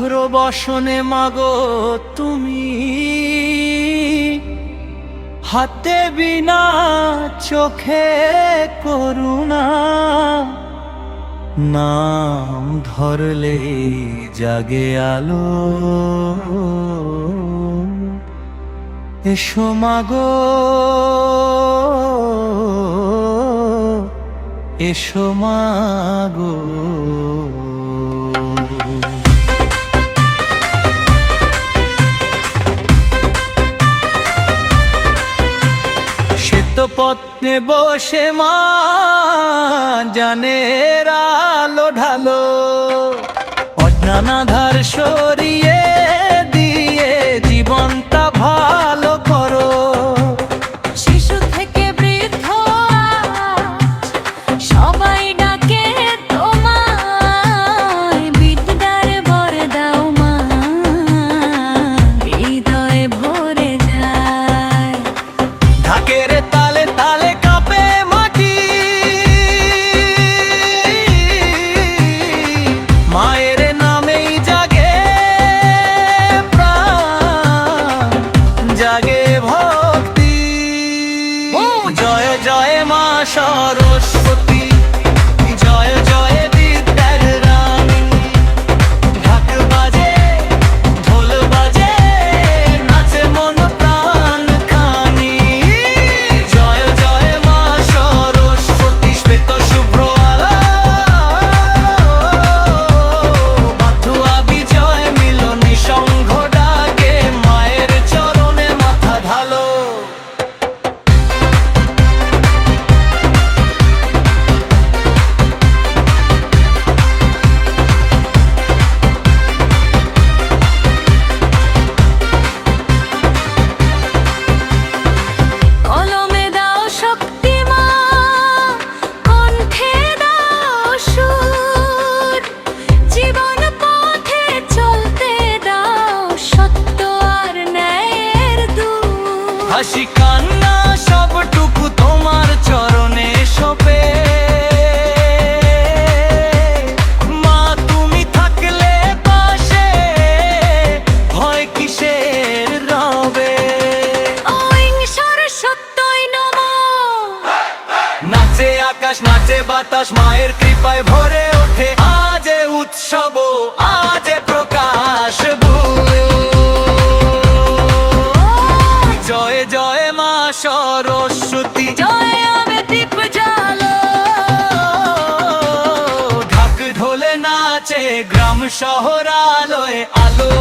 অভ্র বসনে মাগো তুমি, হাতে বিনা চোখে করুণা, নাম ধরলেই জাগে আলো। এসো মাগো, এসো মাগো। শ্বেতপত্রে বসে মা জানের আলো ঢালো, অজ্ঞান আধার সরিয়ে দিয়ে জীবনটা ভালো করো। শিশু থেকে বৃদ্ধ সবাই ডাকে তোমায়, বিদ্যার বর দাও মা, হৃদয়ে ভরে যায়। ঢাকের তালে তালে কাঁপে মাটি, মায়ের নামেই জাগে প্রাণ, জাগে ভক্তি। জয় জয় মা সরস্বতী, জয় জয় বিদ্যার রানী। ঢাক বাজে, ঢোল বাজে, নাচে মন প্রাণ খানি। জয় জয় মা সরস্বতী, শ্বেত শুভ্র আলো, বাথুয়া বিজয় মিলনী সংঘ ডাকে, মায়ের চরণে মাথা ঢালো। কলমে দাও শক্তি মা, কণ্ঠে দাও সুর, জীবন পথে চলতে দাও সত্য আর ন্যায়ের দূত। হাসি কান্না সবটুকু তোমার চরণে সপে, মা তুমি থাকলে পাশে, ভয় কিসের রবে। ঐং সরস্বত্যই নমঃ। নাচে আকাশ, নাচে বাতাস, মায়ের কৃপায় ভরে ওঠে আজ এ উৎসব, আজ এ প্রকাশ ভুলে। জয় জয় মা সরস্বতী, জয় আবে দীপ জ্বালো। ঢাক ঢোলে নাচে গ্রাম শহর আলোয় আলো।